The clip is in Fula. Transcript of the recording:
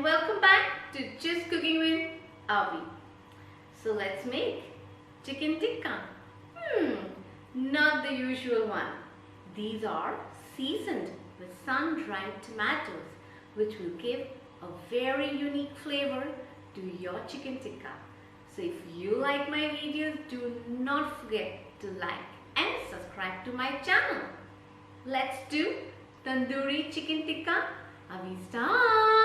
and welcome back to Just Cooking with Avi. So let's make chicken tikka. Not the usual one. These are seasoned with sun-dried tomatoes, which will give a very unique flavor to your chicken tikka. So if you like my videos, do not forget to like and subscribe to my channel. Let's do tandoori chicken tikka. Avi's time.